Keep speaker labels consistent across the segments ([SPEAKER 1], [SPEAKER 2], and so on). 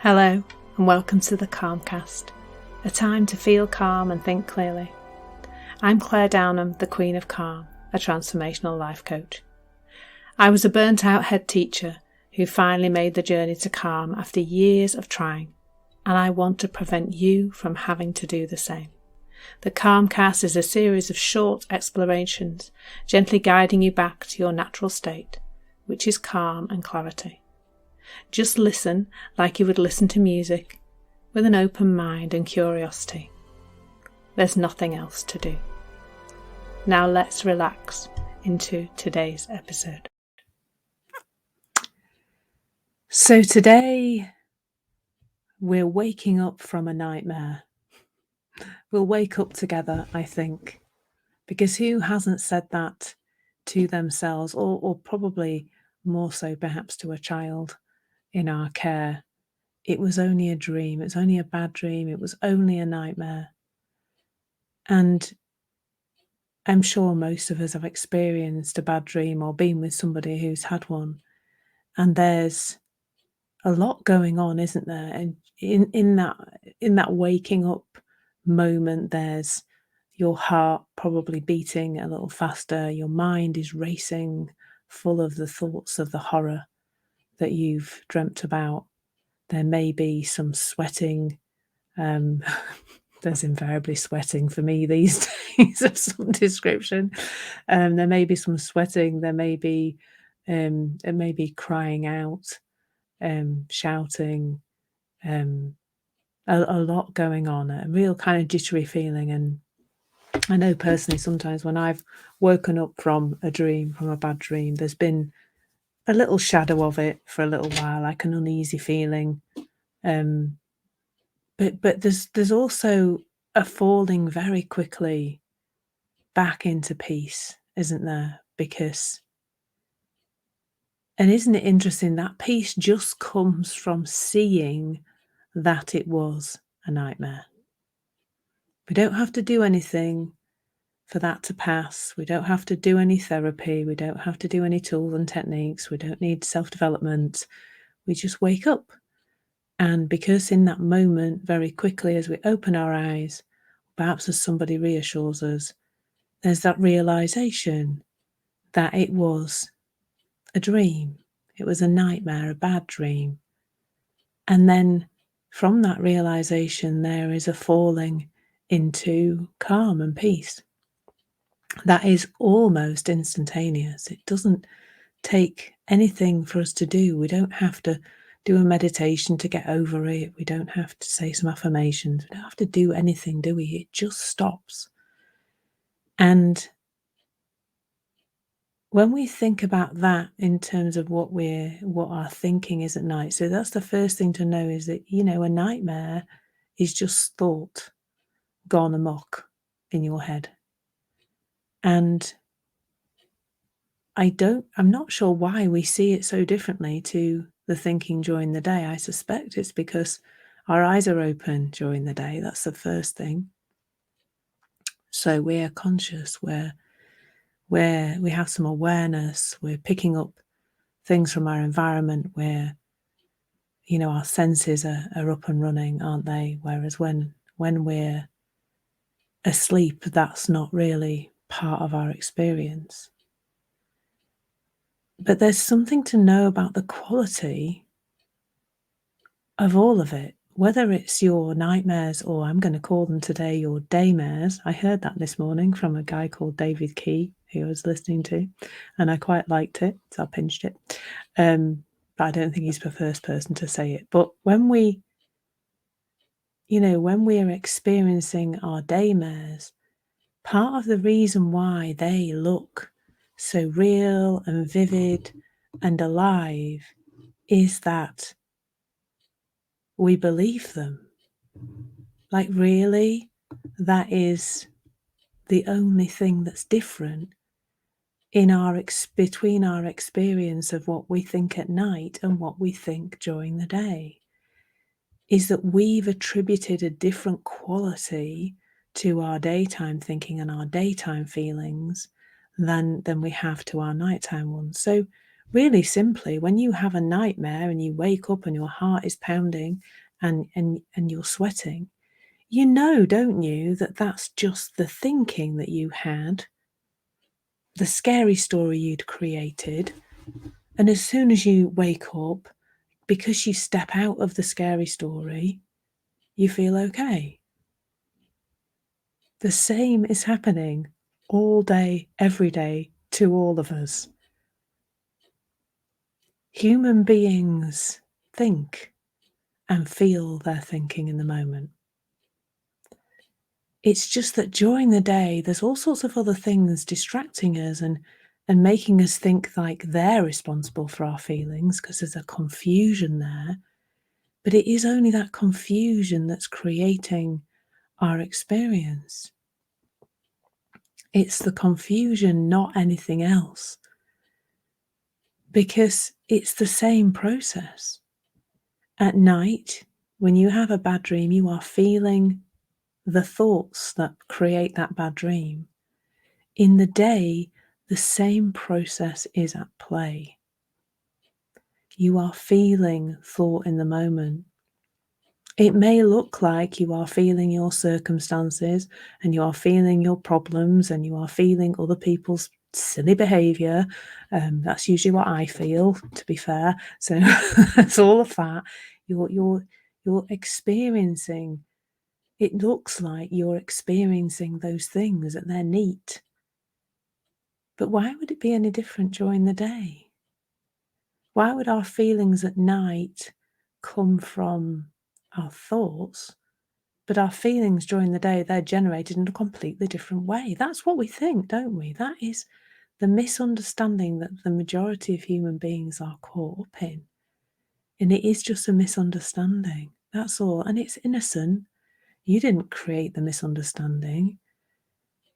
[SPEAKER 1] Hello and welcome to the Calmcast, a time to feel calm and think clearly. I'm Claire Downham, the Queen of Calm, a transformational life coach. I was a burnt out head teacher who finally made the journey to calm after years of trying, and I want to prevent you from having to do the same. The Calmcast is a series of short explorations, gently guiding you back to your natural state, which is calm and clarity. Just listen like you would listen to music, with an open mind and curiosity. There's nothing else to do. Now let's relax into today's episode. So today we're waking up from a nightmare. We'll wake up together, I think, because who hasn't said that to themselves, or probably more so perhaps to a child in our care? It was only a dream. It's only a bad dream. It was only a nightmare. And I'm sure most of us have experienced a bad dream or been with somebody who's had one. And there's a lot going on, isn't there? And in that waking up moment, there's your heart probably beating a little faster. Your mind is racing, full of the thoughts of the horror that you've dreamt about. There may be some sweating. There's invariably sweating for me these days of some description. There may be some sweating. There may be it may be crying out, shouting, a lot going on, a real kind of jittery feeling. And I know personally sometimes when I've woken up from a dream, from a bad dream, there's been a little shadow of it for a little while, like an uneasy feeling. But there's also a falling very quickly back into peace, isn't there? And isn't it interesting that peace just comes from seeing that it was a nightmare? We don't have to do anything for that to pass. We don't have to do any therapy. We don't have to do any tools and techniques. We don't need self-development. We just wake up. And because in that moment, very quickly, as we open our eyes, perhaps as somebody reassures us, there's that realization that it was a dream. It was a nightmare, a bad dream. And then from that realization, there is a falling into calm and peace. That is almost instantaneous. It doesn't take anything for us to do. We don't have to do a meditation to get over it. We don't have to say some affirmations. We don't have to do anything, do we? It just stops. And when we think about that in terms of what our thinking is at night, so that's the first thing to know, is that, a nightmare is just thought gone amok in your head. And I'm not sure why we see it so differently to the thinking during the day. I suspect it's because our eyes are open during the day. That's the first thing. So we're conscious, where we have some awareness, we're picking up things from our environment, where our senses are up and running, aren't they? Whereas when we're asleep, that's not really part of our experience. But there's something to know about the quality of all of it, whether it's your nightmares, or I'm going to call them today your daymares. I heard that this morning from a guy called David Key, who I was listening to, and I quite liked it, so I pinched it. But I don't think he's the first person to say it. But when we are experiencing our daymares, part of the reason why they look so real and vivid and alive is that we believe them. Like, really, that is the only thing that's different between our experience of what we think at night and what we think during the day, is that we've attributed a different quality to our daytime thinking and our daytime feelings than we have to our nighttime ones. So Really simply, when you have a nightmare and you wake up and your heart is pounding and you're sweating, you know, don't you, that that's just the thinking that you had, the scary story you'd created. And as soon as you wake up, because you step out of the scary story, you feel okay. The same is happening all day, every day to all of us. Human beings think and feel their thinking in the moment. It's just that during the day, there's all sorts of other things distracting us and making us think like they're responsible for our feelings because there's a confusion there. But it is only that confusion that's creating our experience. It's the confusion, not anything else. Because it's the same process. At night, when you have a bad dream, you are feeling the thoughts that create that bad dream. In the day, the same process is at play. You are feeling thought in the moment. It may look like you are feeling your circumstances and you are feeling your problems and you are feeling other people's silly behaviour. That's usually what I feel, to be fair. So it's all of that. You're experiencing. It looks like you're experiencing those things, that they're neat. But why would it be any different during the day? Why would our feelings at night come from our thoughts, but our feelings during the day, they're generated in a completely different way? That's what we think, don't we? That is the misunderstanding that the majority of human beings are caught up in. And it is just a misunderstanding. That's all. And it's innocent. You didn't create the misunderstanding.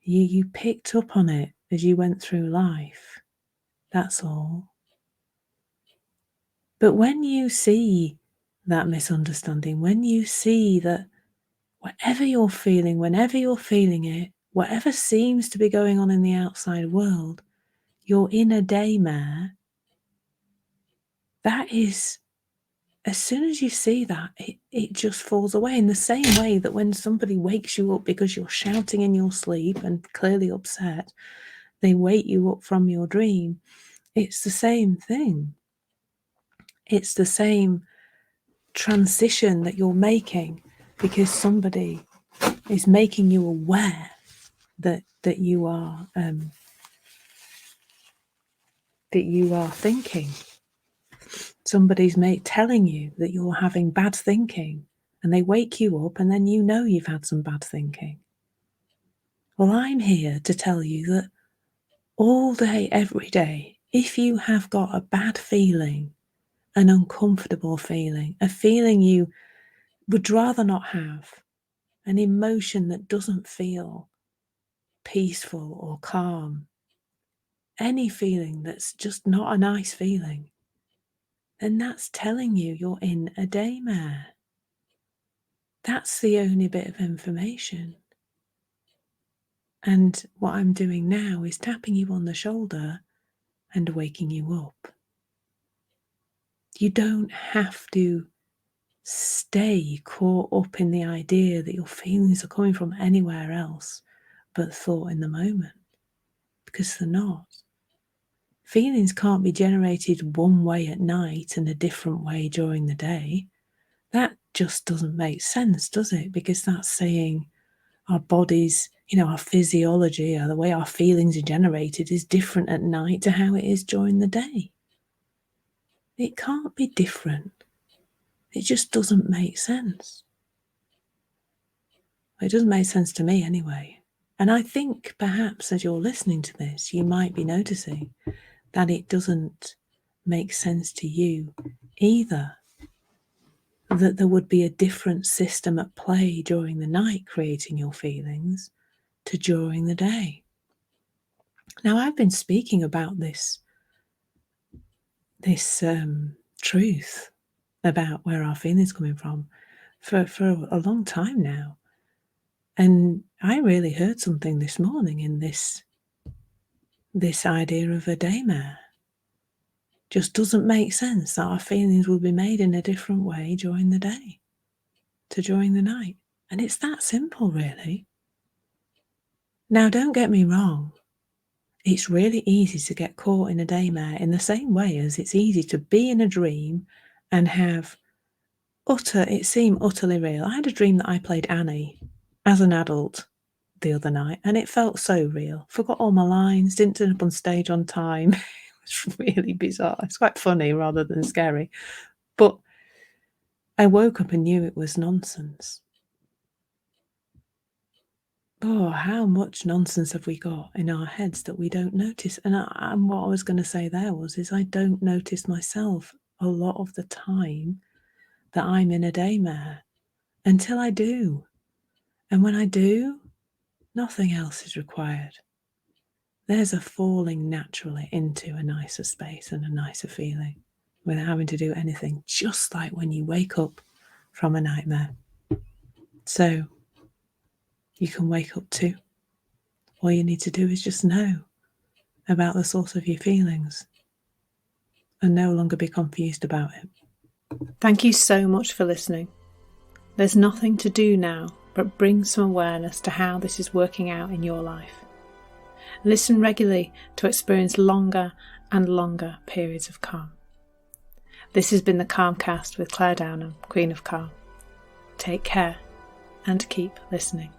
[SPEAKER 1] You picked up on it as you went through life. That's all. But when you see that misunderstanding, when you see that whatever you're feeling, whenever you're feeling it, whatever seems to be going on in the outside world, you're in a daymare, that is, as soon as you see that, it just falls away. In the same way that when somebody wakes you up because you're shouting in your sleep and clearly upset, they wake you up from your dream. It's the same thing. It's the same transition that you're making because somebody is making you aware that you are thinking. Somebody's telling you that you're having bad thinking, and they wake you up, and then you know you've had some bad thinking. Well, I'm here to tell you that all day, every day, if you have got a bad feeling, an uncomfortable feeling, a feeling you would rather not have, an emotion that doesn't feel peaceful or calm, any feeling that's just not a nice feeling, then that's telling you you're in a daymare. That's the only bit of information. And what I'm doing now is tapping you on the shoulder and waking you up. You don't have to stay caught up in the idea that your feelings are coming from anywhere else but thought in the moment, because they're not. Feelings can't be generated one way at night and a different way during the day. That just doesn't make sense, does it? Because that's saying our bodies, our physiology, or the way our feelings are generated is different at night to how it is during the day. It can't be different. It just doesn't make sense. It doesn't make sense to me anyway. And I think perhaps as you're listening to this, you might be noticing that it doesn't make sense to you either. That there would be a different system at play during the night creating your feelings to during the day. Now, I've been speaking about this truth about where our feelings coming from for a long time now. And I really heard something this morning in this idea of a daymare. just doesn't make sense that our feelings will be made in a different way during the day to during the night. And it's that simple, really. Now, don't get me wrong. It's really easy to get caught in a daymare in the same way as it's easy to be in a dream and have it seemed utterly real. I had a dream that I played Annie as an adult the other night, and it felt so real. Forgot all my lines, didn't turn up on stage on time. It was really bizarre. It's quite funny rather than scary. But I woke up and knew it was nonsense. Oh, how much nonsense have we got in our heads that we don't notice? And what I was going to say there is I don't notice myself a lot of the time that I'm in a daymare until I do. And when I do, nothing else is required. There's a falling naturally into a nicer space and a nicer feeling without having to do anything, just like when you wake up from a nightmare. So you can wake up too. All you need to do is just know about the source of your feelings and no longer be confused about it. Thank you so much for listening. There's nothing to do now but bring some awareness to how this is working out in your life. Listen regularly to experience longer and longer periods of calm. This has been the Calmcast with Claire Downham, Queen of Calm. Take care and keep listening.